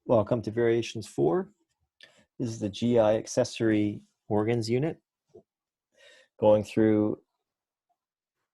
Welcome to Variations 4. This is the GI accessory organs unit, going through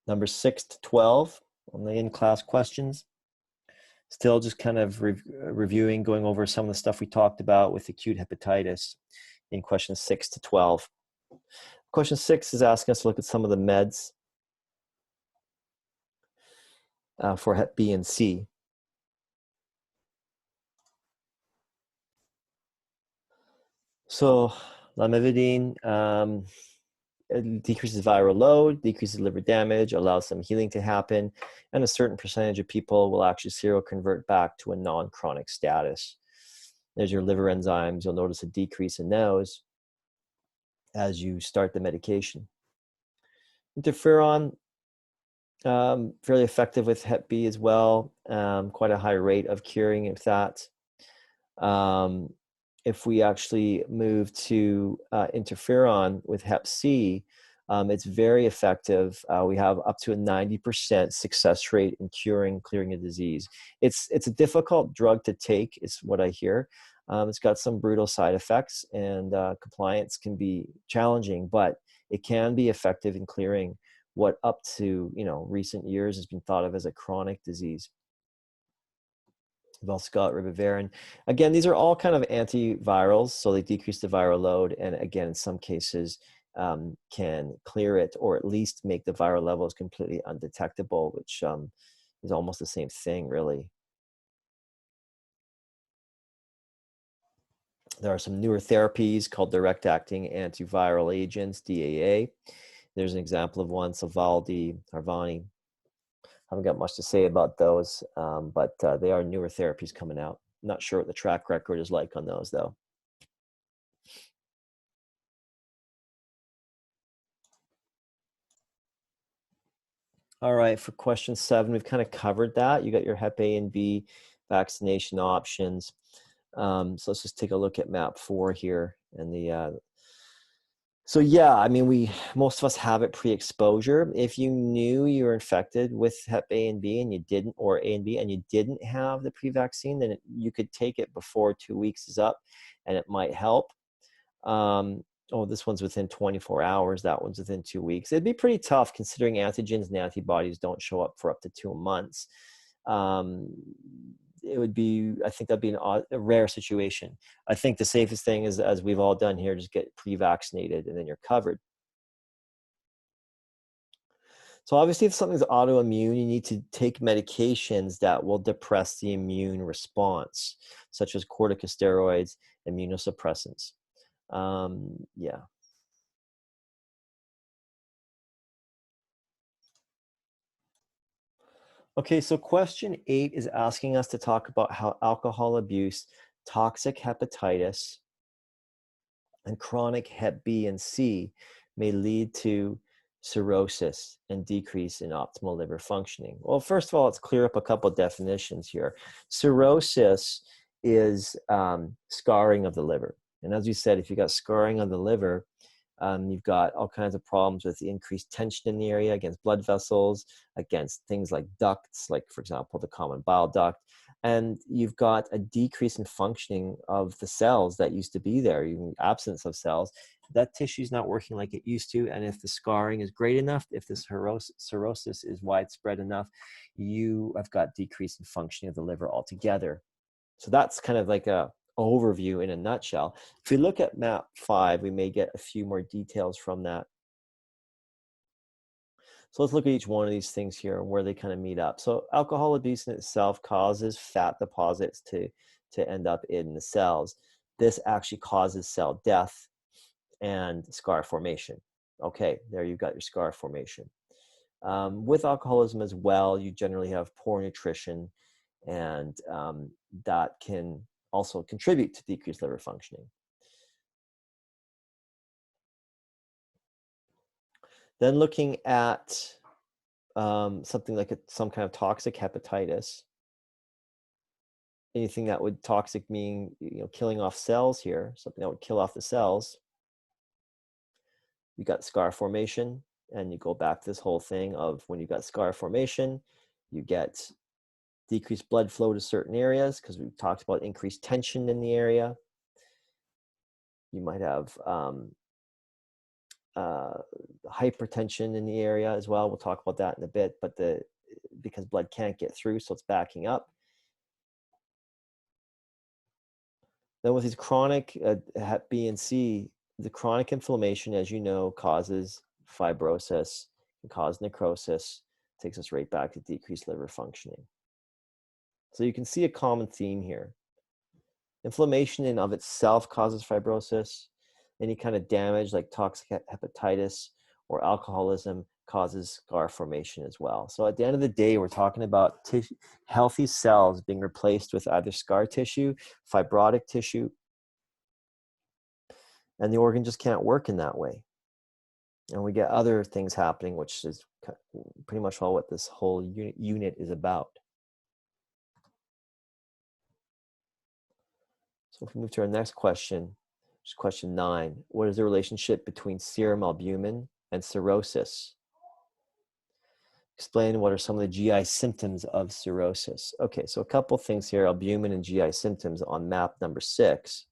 numbers 6 to 12 on the in-class questions. Still just kind of reviewing, going over some of the stuff we talked about with acute hepatitis in questions 6 to 12. Question 6 is asking us to look at some of the meds for Hep B and C. So lamivudine it decreases viral load, decreases liver damage, allows some healing to happen, and a certain percentage of people will actually seroconvert back to a non-chronic status. There's your liver enzymes. You'll notice a decrease in those as you start the medication. Interferon, fairly effective with Hep B as well, quite a high rate of curing of that. If we actually move to interferon with Hep C, it's very effective. We have up to a 90% success rate in clearing a disease. It's a difficult drug to take, is what I hear. It's got some brutal side effects, and compliance can be challenging, but it can be effective in clearing what up to recent years has been thought of as a chronic disease. We've also got ribavirin. Again, these are all kind of antivirals, so they decrease the viral load, and again, in some cases, can clear it or at least make the viral levels completely undetectable, which is almost the same thing, really. There are some newer therapies called direct-acting antiviral agents, DAA. There's an example of one, Sovaldi, Harvani. Haven't got much to say about those, but they are newer therapies coming out. Not sure what the track record is like on those, though. All right, for question 7, we've kind of covered that. You got your Hep A and B vaccination options. So let's just take a look at map 4 here. And so yeah, I mean, most of us have it pre-exposure. If you knew you were infected with Hep A and B and you didn't, or A and B, and you didn't have the pre-vaccine, then you could take it before 2 weeks is up, and it might help. Oh, this one's within 24 hours. That one's within 2 weeks. It'd be pretty tough considering antigens and antibodies don't show up for up to 2 months. It would be, I think that'd be a rare situation. I think the safest thing is, as we've all done here, just get pre-vaccinated and then you're covered. So obviously, if something's autoimmune, you need to take medications that will depress the immune response, such as corticosteroids, immunosuppressants. Yeah. Okay, so question 8 is asking us to talk about how alcohol abuse, toxic hepatitis, and chronic Hep B and C may lead to cirrhosis and decrease in optimal liver functioning. Well, first of all, let's clear up a couple of definitions here. Cirrhosis is scarring of the liver. And as we said, if you've got scarring of the liver, you've got all kinds of problems with the increased tension in the area against blood vessels, against things like ducts, like, for example, the common bile duct. And you've got a decrease in functioning of the cells that used to be there, even absence of cells. That tissue is not working like it used to. And if the scarring is great enough, if this cirrhosis is widespread enough, you have got decrease in functioning of the liver altogether. So that's kind of like a overview in a nutshell. If we look at map 5, we may get a few more details from that. So let's look at each one of these things here and where they kind of meet up. So alcohol abuse in itself causes fat deposits to end up in the cells. This actually causes cell death and scar formation. Okay, there you've got your scar formation. With alcoholism as well, you generally have poor nutrition, and that can also contribute to decreased liver functioning. Then looking at something like some kind of toxic hepatitis, anything that would toxic mean killing off cells here, something that would kill off the cells. You got scar formation, and you go back to this whole thing of when you got scar formation, you get decreased blood flow to certain areas because we've talked about increased tension in the area. You might have hypertension in the area as well. We'll talk about that in a bit, but because blood can't get through, so it's backing up. Then with these chronic Hep B and C, the chronic inflammation, as you know, causes fibrosis, can cause necrosis, takes us right back to decreased liver functioning. So you can see a common theme here. Inflammation in of itself causes fibrosis. Any kind of damage like toxic hepatitis or alcoholism causes scar formation as well. So at the end of the day, we're talking about healthy cells being replaced with either scar tissue, fibrotic tissue, and the organ just can't work in that way. And we get other things happening, which is pretty much all what this whole unit is about. So if we move to our next question, which is question 9, what is the relationship between serum albumin and cirrhosis? Explain what are some of the GI symptoms of cirrhosis. Okay, so a couple things here, albumin and GI symptoms on map number 6.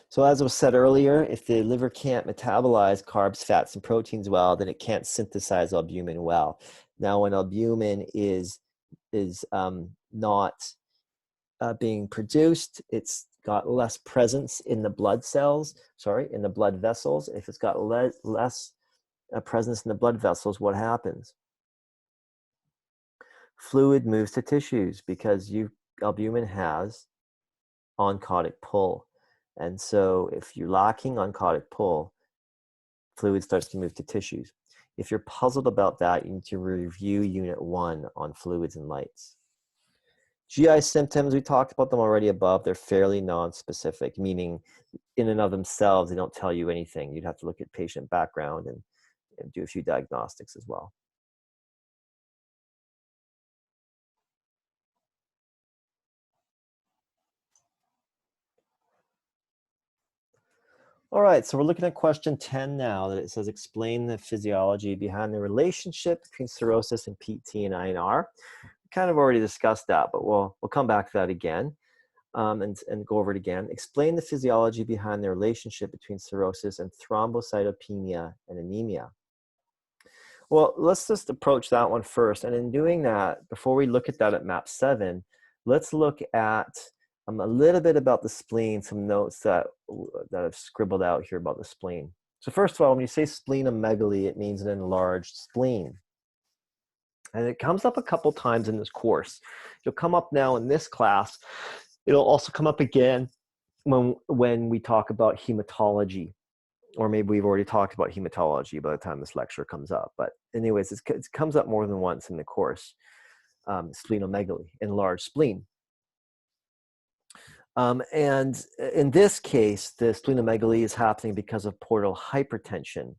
So as was said earlier, if the liver can't metabolize carbs, fats, and proteins well, then it can't synthesize albumin well. Now, when albumin is not being produced, it's got less presence in the blood in the blood vessels. If it's got less presence in the blood vessels, what happens? Fluid moves to tissues because albumin has oncotic pull. And so if you're lacking oncotic pull, fluid starts to move to tissues. If you're puzzled about that, you need to review Unit 1 on fluids and lights. GI symptoms, we talked about them already above. They're fairly non-specific, meaning in and of themselves, they don't tell you anything. You'd have to look at patient background and do a few diagnostics as well. All right, so we're looking at question 10 now. That it says, explain the physiology behind the relationship between cirrhosis and PT and INR. We kind of already discussed that, but we'll come back to that again and go over it again. Explain the physiology behind the relationship between cirrhosis and thrombocytopenia and anemia. Well, let's just approach that one first. And in doing that, before we look at that at map 7, let's look at a little bit about the spleen, some notes that I've scribbled out here about the spleen. So first of all, when you say splenomegaly, it means an enlarged spleen. And it comes up a couple times in this course. It'll come up now in this class. It'll also come up again when we talk about hematology. Or maybe we've already talked about hematology by the time this lecture comes up. But anyways, it comes up more than once in the course. Splenomegaly, enlarged spleen. And in this case, the splenomegaly is happening because of portal hypertension.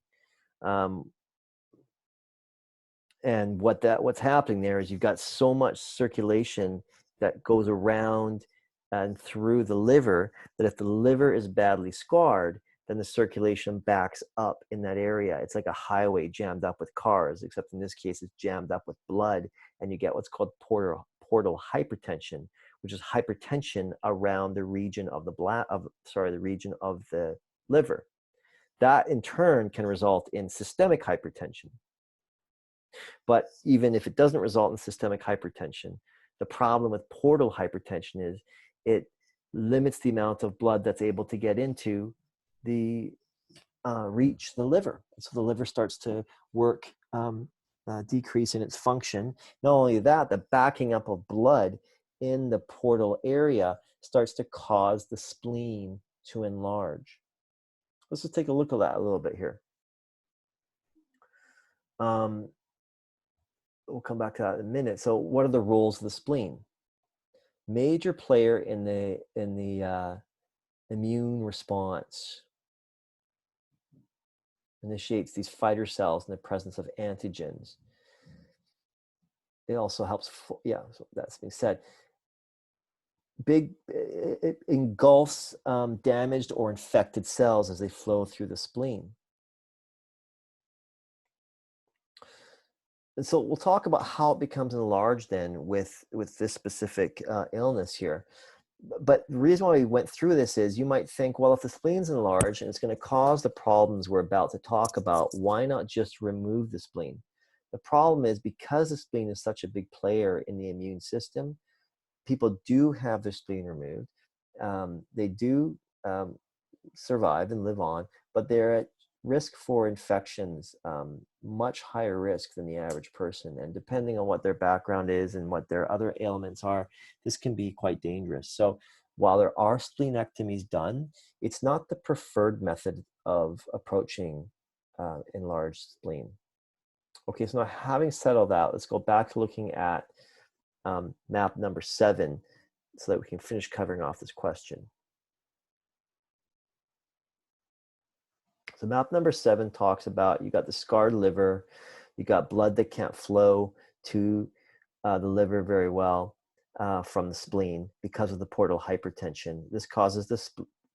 And what's happening there is you've got so much circulation that goes around and through the liver that if the liver is badly scarred, then the circulation backs up in that area. It's like a highway jammed up with cars, except in this case, it's jammed up with blood, and you get what's called portal hypertension, which is hypertension around the region of the region of the liver. That in turn can result in systemic hypertension. But even if it doesn't result in systemic hypertension, the problem with portal hypertension is it limits the amount of blood that's able to get into reach the liver. So the liver starts to work, decrease in its function. Not only that, the backing up of blood in the portal area starts to cause the spleen to enlarge. Let's just take a look at that a little bit here. We'll come back to that in a minute. So what are the roles of the spleen? Major player in the immune response. Initiates these fighter cells in the presence of antigens. It also helps, so that's being said. It engulfs damaged or infected cells as they flow through the spleen. And so we'll talk about how it becomes enlarged then with this specific illness here. But the reason why we went through this is you might think, well, if the spleen's enlarged and it's going to cause the problems we're about to talk about, why not just remove the spleen? The problem is because the spleen is such a big player in the immune system, people do have their spleen removed. They do survive and live on, but they're at risk for infections, much higher risk than the average person. And depending on what their background is and what their other ailments are, this can be quite dangerous. So while there are splenectomies done, it's not the preferred method of approaching enlarged spleen. Okay, so now having said all that, let's go back to looking at map number 7 so that we can finish covering off this question. So map number 7 talks about you got the scarred liver, you got blood that can't flow to the liver very well from the spleen because of the portal hypertension. This causes the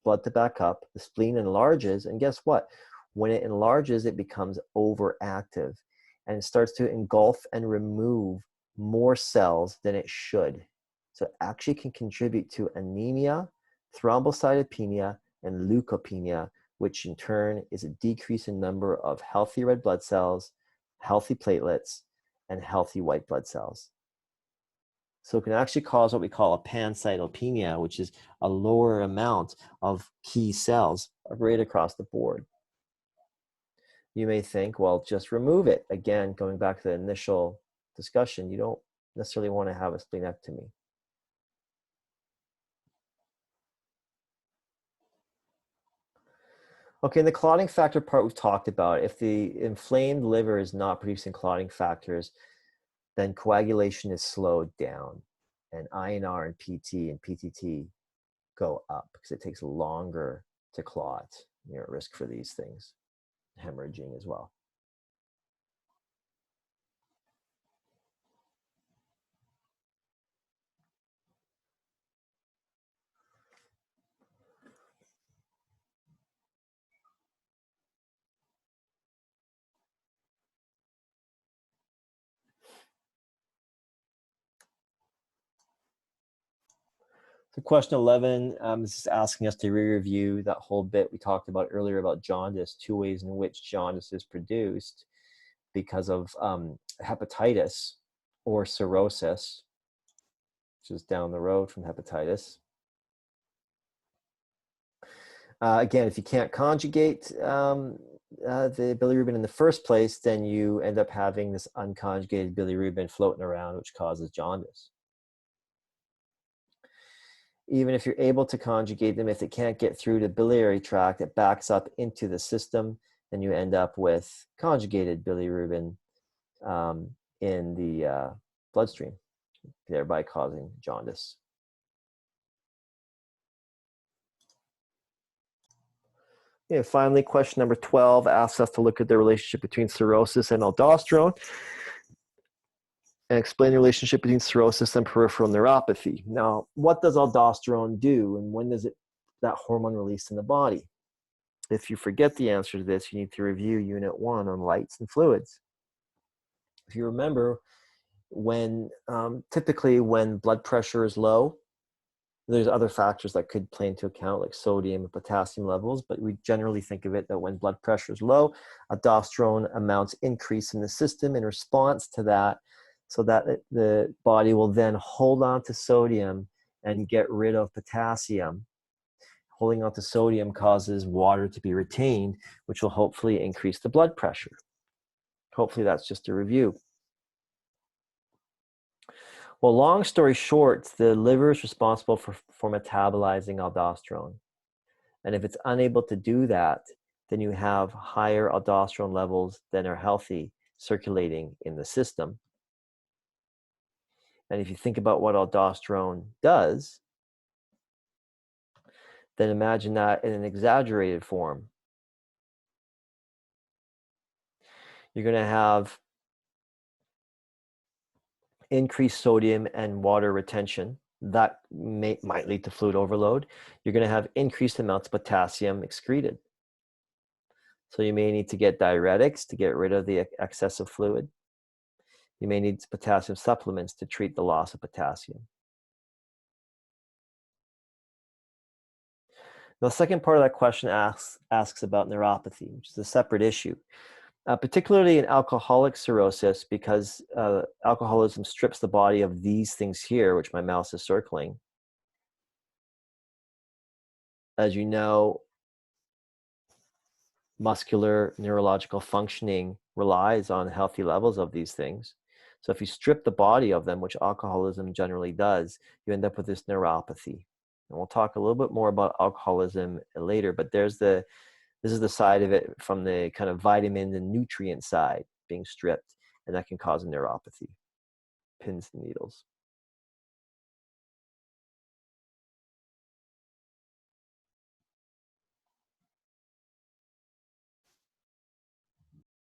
blood to back up, the spleen enlarges, and guess what? When it enlarges, it becomes overactive and it starts to engulf and remove more cells than it should. So it actually can contribute to anemia, thrombocytopenia, and leukopenia, which in turn is a decrease in number of healthy red blood cells, healthy platelets, and healthy white blood cells. So it can actually cause what we call a pancytopenia, which is a lower amount of key cells right across the board. You may think, well, just remove it. Again, going back to the initial discussion, you don't necessarily want to have a splenectomy. Okay, in the clotting factor part we've talked about, if the inflamed liver is not producing clotting factors, then coagulation is slowed down and INR and PT and PTT go up because it takes longer to clot. You're at risk for these things, hemorrhaging as well. So question 11 is just asking us to re-review that whole bit we talked about earlier about jaundice, 2 ways in which jaundice is produced because of hepatitis or cirrhosis, which is down the road from hepatitis. Again, if you can't conjugate the bilirubin in the first place, then you end up having this unconjugated bilirubin floating around, which causes jaundice. Even if you're able to conjugate them, if it can't get through the biliary tract, it backs up into the system, then you end up with conjugated bilirubin in the bloodstream, thereby causing jaundice. And finally, question number 12 asks us to look at the relationship between cirrhosis and aldosterone and explain the relationship between cirrhosis and peripheral neuropathy. Now, what does aldosterone do and when does that hormone release in the body? If you forget the answer to this, you need to review Unit 1 on lights and fluids. If you remember, typically when blood pressure is low, there's other factors that could play into account, like sodium and potassium levels, but we generally think of it that when blood pressure is low, aldosterone amounts increase in the system in response to that, so that the body will then hold on to sodium and get rid of potassium. Holding on to sodium causes water to be retained, which will hopefully increase the blood pressure. Hopefully that's just a review. Well, long story short, the liver is responsible for metabolizing aldosterone. And if it's unable to do that, then you have higher aldosterone levels than are healthy circulating in the system. And if you think about what aldosterone does, then imagine that in an exaggerated form. You're going to have increased sodium and water retention. That might lead to fluid overload. You're going to have increased amounts of potassium excreted. So you may need to get diuretics to get rid of the excessive fluid. You may need potassium supplements to treat the loss of potassium. Now, the second part of that question asks about neuropathy, which is a separate issue, particularly in alcoholic cirrhosis, because alcoholism strips the body of these things here, which my mouse is circling. As you know, muscular neurological functioning relies on healthy levels of these things. So if you strip the body of them, which alcoholism generally does, you end up with this neuropathy. And we'll talk a little bit more about alcoholism later, but this is the side of it from the kind of vitamin and nutrient side being stripped, and that can cause a neuropathy, pins and needles.